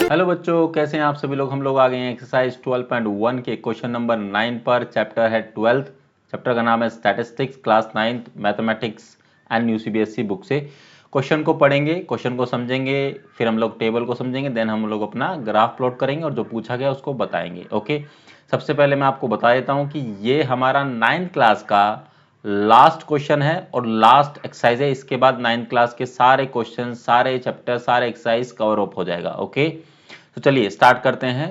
Hello बच्चों, कैसे हैं आप सभी लोग। हम लोग आ गए हैं एक्सरसाइज 12.1 के क्वेश्चन नंबर 9 पर। चैप्टर है 12th। चैप्टर का नाम है statistics, class 9th mathematics and new CBSE book से। क्वेश्चन को पढ़ेंगे, क्वेश्चन को समझेंगे, फिर हम लोग टेबल को समझेंगे, देन हम लोग अपना ग्राफ प्लॉट करेंगे और जो पूछा गया उसको बताएंगे। ओके, सबसे पहले मैं आपको बता देता हूँ कि ये हमारा 9th क्लास का लास्ट क्वेश्चन है और लास्ट एक्सरसाइज है। इसके बाद 9th क्लास के सारे क्वेश्चन, सारे चैप्टर, सारे एक्सरसाइज कवर अप हो जाएगा। ओके, तो चलिए स्टार्ट करते हैं।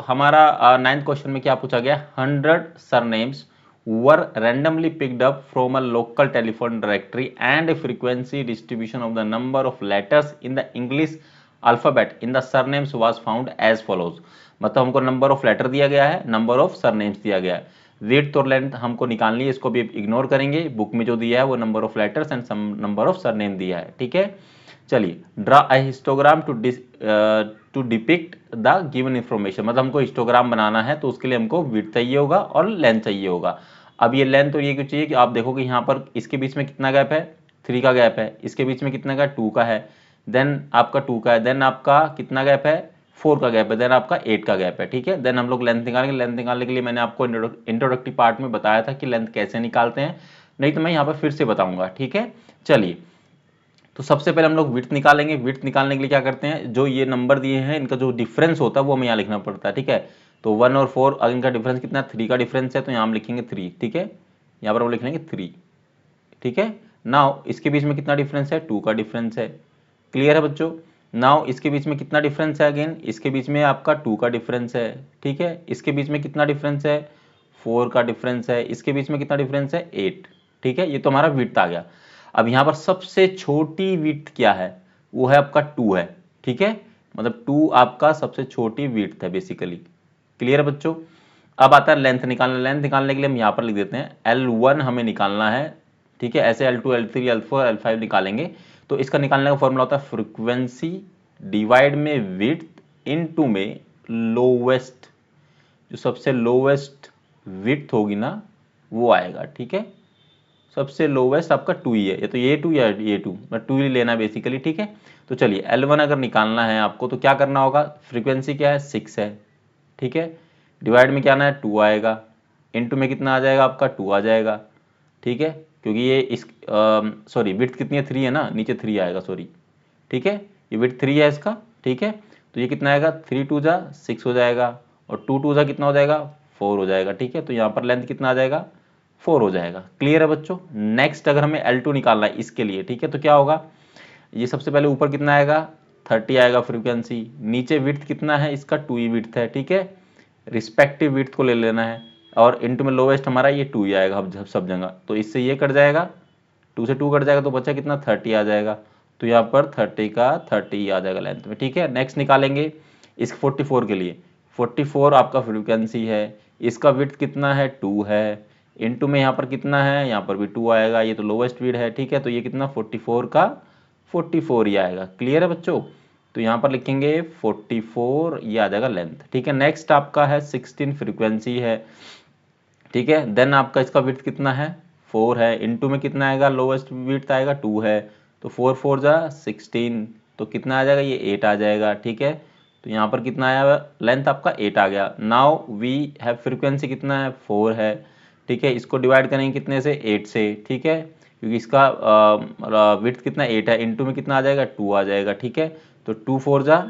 हमारा 9th क्वेश्चन में क्या पूछा गया, 100 surnames were randomly picked up from a local telephone directory and frequency distribution of the number of letters in the English alphabet in the surnames was found as follows. मतलब हमको number of letter दिया गया है, number of surnames दिया गया है, width और length हमको निकालनी है। इसको भी इग्नोर करेंगे, बुक में जो दिया है वो number of letters and some number of surname दिया है। ठीक है, चलिए draw a histogram to depict the given information. मतलब हमको हिस्टोग्राम बनाना है तो उसके लिए हमको विड्थ चाहिए होगा और लेंथ चाहिए होगा। अब ये लेंथ और ये क्यों चाहिए कि आप देखोगे यहाँ पर इसके बीच में कितना गैप है, 3 का गैप है, इसके बीच में कितना का 2 का है, देन आपका 2 का है, देन आपका कितना गैप है, 4 का गैप है, देन आपका 8 का गैप है। ठीक है, देन हम लोग लेंथ निकालेंगे। लेंथ निकालने के लिए मैंने आपको इंट्रोडक्टिव पार्ट में बताया था कि लेंथ कैसे निकालते हैं, नहीं तो मैं यहाँ पर फिर से बताऊंगा। ठीक है, चलिए तो सबसे पहले हम लोग विड्थ निकालेंगे। विड्थ निकालने के लिए क्या करते हैं, जो ये नंबर दिए हैं इनका जो डिफरेंस होता है वो हमें यहाँ लिखना पड़ता है। ठीक है, तो 1 और 4 अगर इनका डिफरेंस कितना है, 3 का डिफरेंस है, तो यहाँ हम लिखेंगे 3। ठीक है, यहाँ पर हम लिख लेंगे 3। ठीक है, नाउ इसके बीच में कितना डिफरेंस है, 2 का डिफरेंस है। क्लियर है बच्चों। नाउ इसके बीच में कितना डिफरेंस है, अगेन इसके बीच में आपका 2 का डिफरेंस है। ठीक है, इसके बीच में कितना डिफरेंस है, 4 का डिफरेंस है, इसके बीच में कितना डिफरेंस है, 8। ठीक है, ये तो हमारा विड्थ आ गया। अब यहाँ पर सबसे छोटी विड्थ क्या है, वो है आपका 2 है। ठीक है, मतलब 2 आपका सबसे छोटी विड्थ है बेसिकली। क्लियर है बच्चों। अब आता है लेंथ निकालना। लेंथ निकालने के लिए हम यहाँ पर लिख देते हैं L1 हमें निकालना है। ठीक है, ऐसे L2 L3 L4 L5 निकालेंगे। तो इसका निकालने का फॉर्मूला होता है फ्रीक्वेंसी डिवाइड में विड्थ इनटू में लोवेस्ट, जो सबसे लोवेस्ट विड्थ होगी ना वो आएगा। ठीक है, सबसे लोवेस्ट आपका 2 ही है, या तो ये 2 या ये 2, बट 2 ही लेना बेसिकली। ठीक है, तो चलिए L1 अगर निकालना है आपको तो क्या करना होगा, फ्रीक्वेंसी क्या है, 6 है। ठीक है, डिवाइड में क्या आना है, 2 आएगा, इनटू में कितना आ जाएगा आपका, 2 आ जाएगा। ठीक है, क्योंकि ये इस सॉरी विड्थ कितनी है, 3 है ना, नीचे 3 आएगा, सॉरी। ठीक है, ये विड्थ 3 है इसका। ठीक है, तो ये कितना आएगा, 3 2 जा 6 हो जाएगा, और 2 2 जा कितना हो जाएगा, 4 हो जाएगा। ठीक है, तो यहाँ पर लेंथ कितना आ जाएगा, 4 हो जाएगा। क्लियर है बच्चों। नेक्स्ट अगर हमें L2 निकालना है इसके लिए, ठीक है, तो क्या होगा, ये सबसे पहले ऊपर कितना आएगा, 30 आएगा फ्रीक्वेंसी, नीचे विड्थ कितना है इसका, 2 ही विड्थ है। ठीक है, रिस्पेक्टिव विड्थ को ले लेना है, और इनटू में लोवेस्ट हमारा ये 2 ही आएगा अब सब जगह, तो इससे ये कट जाएगा, 2 से 2 कट जाएगा तो बचा कितना, 30 आ जाएगा। तो यहाँ पर 30 का 30 आ जाएगा लेंथ में। ठीक है, नेक्स्ट निकालेंगे इस 44 के लिए। 44 आपका फ्रीक्वेंसी है, इसका विड्थ कितना है, 2 है, इनटू में यहाँ पर कितना है, यहाँ पर भी 2 आएगा, ये तो लोवेस्ट विड्थ है। ठीक है, तो ये कितना 44 का 44 ही आएगा। क्लियर है बच्चों, तो यहाँ पर लिखेंगे 44, ये आ जाएगा लेंथ। ठीक है, नेक्स्ट आपका है 16 फ्रीक्वेंसी है। ठीक है, देन आपका इसका विड्थ कितना है, 4 है, इनटू में कितना आएगा, लोवेस्ट विड्थ आएगा 2 है, तो 4 4 जा 16, तो कितना आ जाएगा, ये 8 आ जाएगा। ठीक है, तो यहाँ पर कितना आया, लेंथ आपका 8 आ गया। नाउ वी हैव फ्रीक्वेंसी कितना है, 4 है। ठीक है, इसको डिवाइड करेंगे कितने से, 8 से। ठीक है, क्योंकि इसका विड्थ कितना 8 है, इनटू में कितना आ जाएगा, 2 आ जाएगा। ठीक है, तो 2 4 जा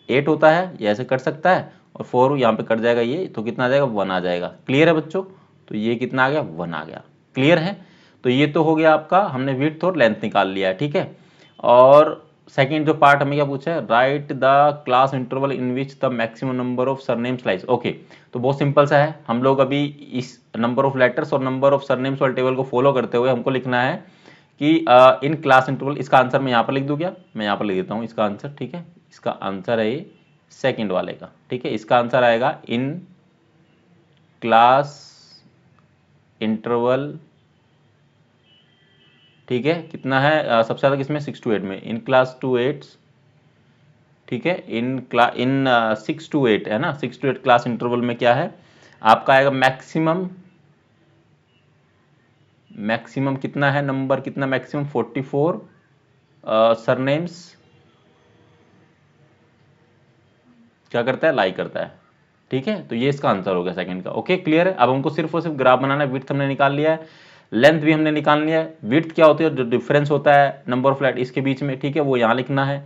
8 होता है, ये ऐसे कट सकता है, और 4 यहाँ पे कट जाएगा ये, तो कितना आ जाएगा, 1 आ जाएगा। क्लियर है बच्चों, तो ये कितना आ गया, 1 आ गया। क्लियर है, तो ये तो हो गया आपका, हमने विड्थ और लेंथ निकाल लिया है। ठीक है, और सेकंड जो पार्ट हमें क्या पूछा है, right the class interval in which the maximum number of surnames lies. Okay, तो बहुत सिंपल सा है, हम लोग अभी इस नंबर ऑफ लेटर्स और नंबर ऑफ सरनेम्स वाले टेबल को फॉलो करते हुए हमको लिखना है कि इन क्लास इंटरवल, इसका आंसर मैं यहाँ पर लिख दूँ क्या, मैं यहाँ पर लिख देता हूँ इसका आंसर। ठीक है, इसका आंसर है ये सेकंड वाले का। ठीक है, इसका आंसर आएगा इन क्लास इंटरवल। ठीक है, कितना है, सबसे ज़्यादा किसमें, 6 to 8 में, इन क्लास टू 8। ठीक है, इन 6 to 8 है ना, 6 to 8 क्लास इंटरवल में क्या है आपका आएगा मैक्सिमम, मैक्सिमम कितना है, नंबर कितना, मैक्सिमम 44 सरनेम्स क्या करता है, लाई करता है। ठीक है, तो ये इसका आंसर हो गया सेकंड का। ओके, क्लियर है। अब हमको सिर्फ और सिर्फ ग्राफ बनाना है। विड्थ हमने निकाल लिया है, लेंथ भी हमने निकाल लिया है। विड्थ क्या होती है, जो डिफरेंस होता है नंबर ऑफ फ्लैट इसके बीच में, ठीक है, वो यहाँ लिखना है।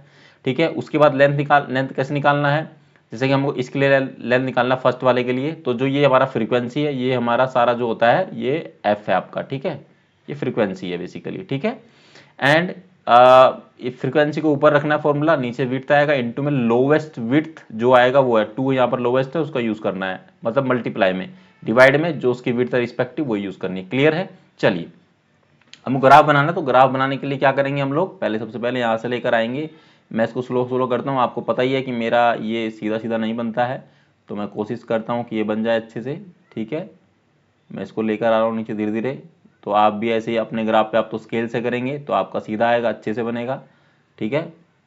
ठीक है, उसके बाद लेंथ कैसे निकालना है, जैसे कि हमको इसके लिए लेंथ निकालना फर्स्ट वाले के लिए, तो जो ये हमारा फ्रीक्वेंसी है, ये हमारा सारा जो होता है ये एफ है आपका। ठीक है, ये फ्रीक्वेंसी है बेसिकली। ठीक है, एंड फ्रीक्वेंसी को ऊपर रखना है फॉर्मूला, नीचे विड्थ आएगा, इनटू में लोवेस्ट विड्थ जो आएगा वो है 2, यहाँ पर लोवेस्ट है उसका यूज करना है, मतलब मल्टीप्लाई में, डिवाइड में जो उसकी विड्थ है रिस्पेक्टिव वो यूज करनी है। क्लियर है। चलिए, हम ग्राफ बनाना है, तो ग्राफ बनाने के लिए क्या करेंगे हम लोग, पहले सबसे पहले यहाँ से लेकर आएंगे। मैं इसको स्लो करता हूँ, आपको पता ही है कि मेरा ये सीधा सीधा नहीं बनता है, तो मैं कोशिश करता हूँ कि ये बन जाए अच्छे से। ठीक है, मैं इसको लेकर आ रहा हूँ नीचे धीरे धीरे। तो आप भी ऐसे ही अपने ग्राफ पे आप तो स्केल से करेंगे तो आपका सीधा आएगा, अच्छे से बनेगा। ठीक है,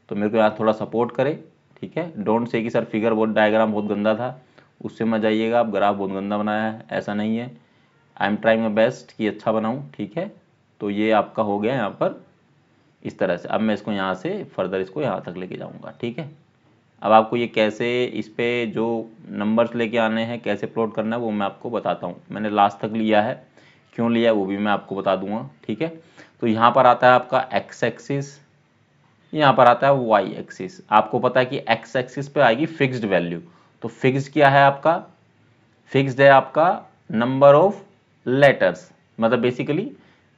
तो मेरे को यहाँ थोड़ा सपोर्ट करे। ठीक है, डोंट से कि सर फिगर बहुत डायग्राम बहुत गंदा था, उससे मत जाइएगा, आप ग्राफ बहुत गंदा बनाया है, ऐसा नहीं है। I am trying my best कि अच्छा बनाऊँ। ठीक है, तो ये आपका हो गया यहाँ पर इस तरह से। अब मैं इसको यहाँ से फर्दर इसको यहाँ तक लेके जाऊँगा। ठीक है, अब आपको ये कैसे इस पे जो नंबर्स लेके आने हैं, कैसे प्लॉट करना है वो मैं आपको बताता हूँ। मैंने लास्ट तक लिया है, क्यों लिया है वो भी मैं आपको बता दूंगा। ठीक है, तो यहाँ पर आता है आपका एक्स एक्सिस, यहाँ पर आता है वाई एक्सिस। आपको पता है कि एक्स एक्सिस पे आएगी फिक्स्ड वैल्यू, तो फिक्स्ड क्या है आपका, फिक्स्ड है आपका नंबर ऑफ लेटर्स, मतलब बेसिकली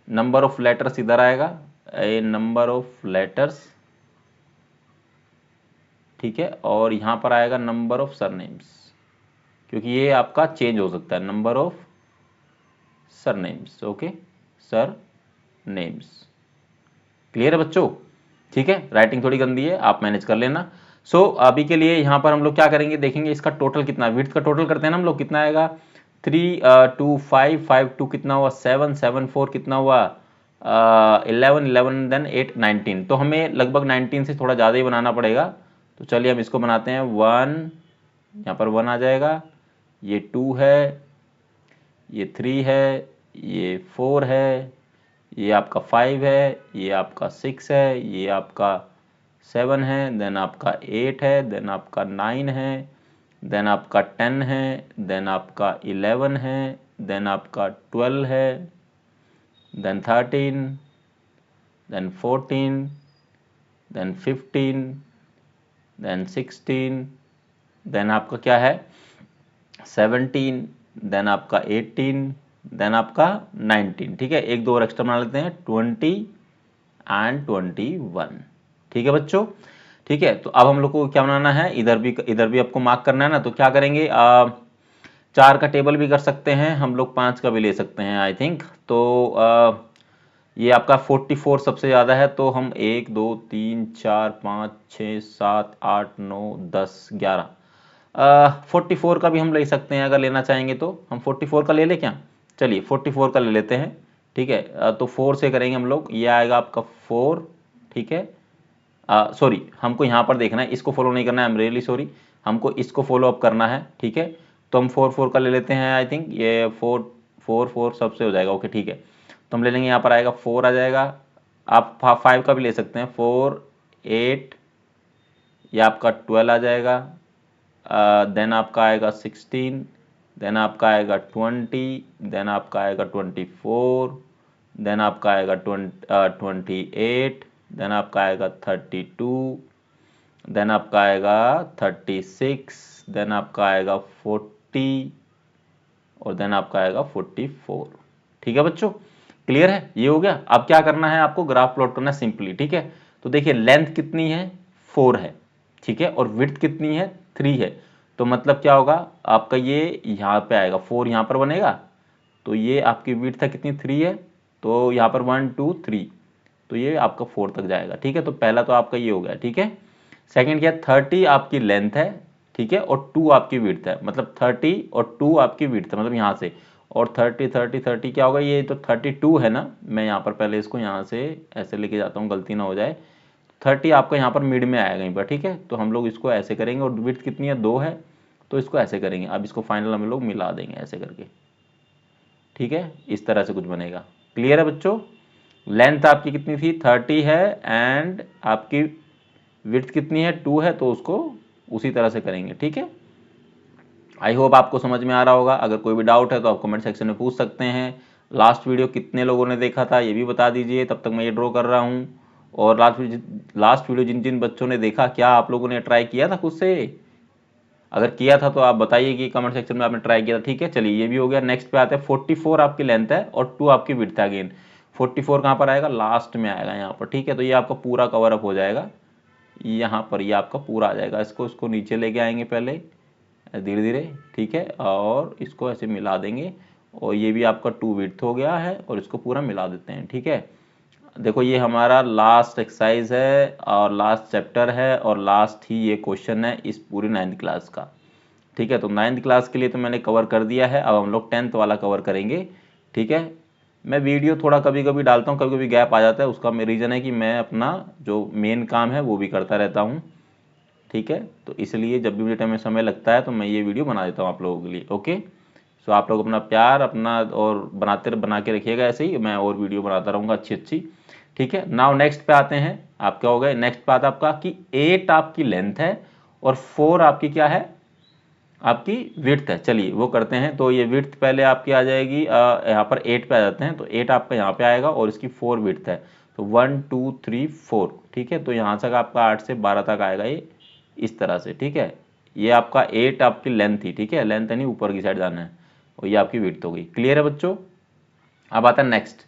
नंबर ऑफ लेटर्स इधर आएगा, ए नंबर ऑफ लेटर्स। ठीक है, और यहाँ पर आएगा नंबर ऑफ सरनेम्स, क्योंकि ये आपका चेंज हो सकता है, number of surnames. Okay, sir names. Clear है बच्चों। ठीक है, राइटिंग थोड़ी गंदी है, आप मैनेज कर लेना। सो अभी के लिए यहाँ पर हम लोग क्या करेंगे, देखेंगे इसका टोटल कितना, विड्थ का टोटल करते हैं ना हम लोग, कितना आएगा 3 2 5 5 2 कितना हुआ 7 7 4 कितना हुआ 11 11 देन 8 19। तो हमें लगभग 19 से थोड़ा ज़्यादा ही बनाना पड़ेगा। तो चलिए हम इसको बनाते हैं 1, यहाँ पर 1 आ जाएगा, ये 2 है, ये 3 है, ये 4 है, ये आपका 5 है, ये आपका 6 है, ये आपका 7 है, देन आपका 8 है, देन आपका 9 है, देन आपका 10 है, देन आपका 11 है, देन आपका 12 है, then 13, then 14, then 15, then 16, then आपका क्या है 17, देन आपका 18, देन आपका 19। ठीक है, एक दो और एक्स्ट्रा बना लेते हैं 20 एंड 21। ठीक है बच्चों। ठीक है, तो अब हम लोग को क्या बनाना है, इधर भी आपको मार्क करना है ना, तो क्या करेंगे 4 का टेबल भी कर सकते हैं हम लोग, 5 का भी ले सकते हैं आई थिंक। तो ये आपका 44 सबसे ज़्यादा है, तो हम 1 2 3 4 5 6 7 8 9 10 11 44 का भी हम ले सकते हैं, अगर लेना चाहेंगे तो हम 44 का ले लें क्या, चलिए 44 का ले लेते हैं। ठीक है, तो 4 से करेंगे हम लोग, ये आएगा आपका 4। ठीक है, सॉरी हमको यहाँ पर देखना है, इसको फॉलो नहीं करना है, आई एम रियली सॉरी, हमको इसको फॉलो अप करना है। ठीक है, तो हम 4 4 का ले लेते हैं, आई थिंक ये 4 4 4 सबसे हो जाएगा। ओके ठीक है, तो हम ले लेंगे, यहाँ पर आएगा 4 आ जाएगा, आप 5 का भी ले सकते हैं, 4 8, ये आपका 12 आ जाएगा, देन आपका आएगा 16, देन आपका आएगा 20, देन आपका आएगा 24, देन आपका आएगा 28, देन आपका आएगा 32, देन आपका आएगा 36, देन आपका आएगा 40 और देन आपका आएगा 44। ठीक है बच्चों, क्लियर है, ये हो गया। अब क्या करना है, आपको ग्राफ प्लॉट करना है सिंपली। ठीक है, तो देखिए लेंथ कितनी है 4 है, ठीक है, और विड्थ कितनी है 3 है, तो मतलब क्या होगा आपका, ये यहाँ पे आएगा 4 यहाँ पर बनेगा, तो ये आपकी विड्थ है कितनी 3 है, तो यहाँ पर 1 2 3, तो ये आपका 4 तक जाएगा। ठीक है, तो पहला तो आपका ये हो गया। ठीक है, सेकंड क्या 30 आपकी लेंथ है, ठीक है, और 2 आपकी विड्थ है, मतलब 30 और 2 आपकी विड्थ है, मतलब यहाँ से, और 30 30 30 क्या होगा, ये तो 32 है ना, मैं यहाँ पर पहले इसको यहाँ से ऐसे लेके जाता हूँ, गलती ना हो जाए, 30 आपका यहाँ पर मिड में आएगा कहीं पर। ठीक है, तो हम लोग इसको ऐसे करेंगे, और विड्थ कितनी है 2 है, तो इसको ऐसे करेंगे। अब इसको फाइनल हम लोग मिला देंगे ऐसे करके। ठीक है, इस तरह से कुछ बनेगा। क्लियर है बच्चों, लेंथ आपकी कितनी थी 30 है, एंड आपकी विड्थ कितनी है 2 है, तो उसको उसी तरह से करेंगे, ठीक है। आई होप आपको समझ में आ रहा होगा। अगर कोई भी डाउट है तो आप कमेंट सेक्शन में पूछ सकते हैं। लास्ट वीडियो कितने लोगों ने देखा था ये भी बता दीजिए, तब तक मैं ये ड्रॉ कर रहा हूँ। और लास्ट वीडियो जिन जिन बच्चों ने देखा, क्या आप लोगों ने ट्राई किया था खुद से? अगर किया था तो आप बताइए कि कमेंट सेक्शन में आपने ट्राई किया था, ठीक है। चलिए ये भी हो गया। नेक्स्ट पे आते हैं। 44 आपकी लेंथ है और 2 आपकी विड्थ है। अगेन 44 कहाँ पर आएगा? लास्ट में आएगा यहाँ पर, ठीक है। तो ये आपका पूरा कवर अप हो जाएगा यहाँ पर, ये आपका पूरा आ जाएगा। इसको नीचे लेके आएंगे पहले धीरे धीरे, ठीक है, और इसको ऐसे मिला देंगे और ये भी आपका 2 विड्थ हो गया है और इसको पूरा मिला देते हैं, ठीक है। देखो ये हमारा लास्ट एक्सरसाइज है और लास्ट चैप्टर है और लास्ट ही ये क्वेश्चन है इस पूरी 9th क्लास का, ठीक है। तो 9th क्लास के लिए तो मैंने कवर कर दिया है। अब हम लोग 10th वाला कवर करेंगे, ठीक है। मैं वीडियो थोड़ा कभी कभी डालता हूँ, कभी कभी गैप आ जाता है, उसका रीज़न है कि मैं अपना जो मेन काम है वो भी करता रहता हूँ, ठीक है। तो इसलिए जब भी मुझे टाइम में समय लगता है तो मैं ये वीडियो बना देता हूँ आप लोगों के लिए, ओके। सो आप लोग अपना प्यार अपना और बना के रखिएगा, ऐसे ही मैं और वीडियो बनाता रहूँगा अच्छी अच्छी, ठीक है। नाउ नेक्स्ट पे आते हैं। आप क्या हो गए? नेक्स्ट पे आता है आपका कि 8 आपकी लेंथ है और 4 आपकी क्या है? आपकी विड्थ है। चलिए वो करते हैं। तो ये विड्थ पहले आपकी आ जाएगी, यहाँ पर 8 पे आ जाते हैं। तो 8 आपका यहाँ पे आएगा और इसकी 4 विड्थ है। तो 1 2 3 4, ठीक है। तो यहाँ तक आपका 8 से 12 तक आएगा ये इस तरह से, ठीक है। ये आपका 8 आपकी लेंथ थी, ठीक है। लेंथ यानी ऊपर की साइड जाना है और ये आपकी विड्थ हो गई। क्लियर है बच्चों? अब आता है नेक्स्ट।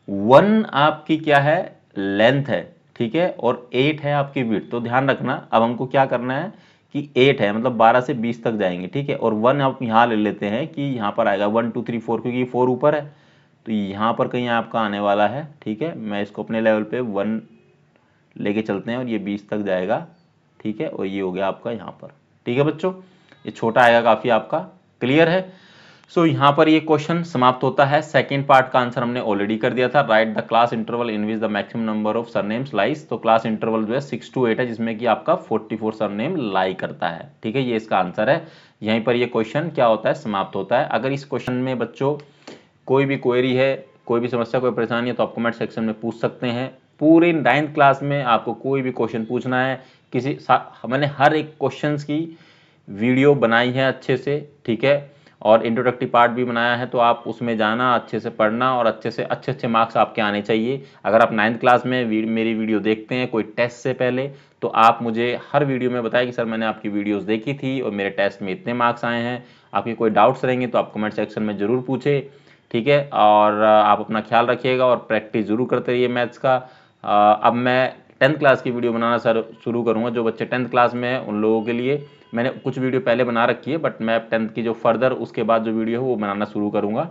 1 आपकी क्या है? लेंथ है, ठीक है, और 8 है आपकी विड्थ। तो ध्यान रखना अब हमको क्या करना है कि 8 है मतलब 12 से 20 तक जाएंगे, ठीक है। और 1 आप यहाँ ले लेते हैं कि यहाँ पर आएगा 1 2 3 4, क्योंकि 4 ऊपर है तो यहाँ पर कहीं आपका आने वाला है, ठीक है। मैं इसको अपने लेवल पे 1 लेके चलते हैं और ये 20 तक जाएगा, ठीक है। और ये हो गया आपका यहाँ पर, ठीक है बच्चों। ये छोटा आएगा काफ़ी आपका। क्लियर है? सो यहाँ पर ये क्वेश्चन समाप्त होता है। सेकंड पार्ट का आंसर हमने ऑलरेडी कर दिया था। Right the class interval in which the maximum number of surnames lies. तो क्लास इंटरवल जो है 6 to 8 है, जिसमें कि आपका 44 सरनेम लाई करता है, ठीक है। ये इसका आंसर है। यहीं पर ये क्वेश्चन क्या होता है? समाप्त होता है। अगर इस क्वेश्चन में बच्चों कोई भी क्वेरी है, कोई भी समस्या, कोई परेशानी है तो आप कमेंट सेक्शन में पूछ सकते हैं। पूरी 9th क्लास में आपको कोई भी क्वेश्चन पूछना है, मैंने हर एक क्वेश्चन की वीडियो बनाई है अच्छे से, ठीक है। और इंट्रोडक्टिव पार्ट भी बनाया है, तो आप उसमें जाना, अच्छे से पढ़ना और अच्छे मार्क्स आपके आने चाहिए। अगर आप 9th क्लास में मेरी वीडियो देखते हैं कोई टेस्ट से पहले, तो आप मुझे हर वीडियो में बताएं कि सर मैंने आपकी वीडियोस देखी थी और मेरे टेस्ट में इतने मार्क्स आए हैं। आपके कोई डाउट्स रहेंगे तो आप कमेंट सेक्शन में ज़रूर पूछें, ठीक है। और आप अपना ख्याल रखिएगा और प्रैक्टिस ज़रूर करते रहिए मैथ्स का। अब मैं 10th क्लास की वीडियो बनाना शुरू करूँगा। जो बच्चे 10th क्लास में हैं उन लोगों के लिए मैंने कुछ वीडियो पहले बना रखी है, बट मैं 10th की जो फर्दर उसके बाद जो वीडियो है वो बनाना शुरू करूँगा।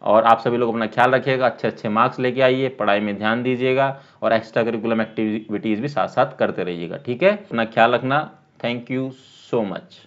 और आप सभी लोग अपना ख्याल रखिएगा, अच्छे मार्क्स लेके आइए, पढ़ाई में ध्यान दीजिएगा और एक्स्ट्रा करिकुलम एक्टिविटीज़ भी साथ साथ करते रहिएगा, ठीक है। अपना ख्याल रखना। Thank you so much.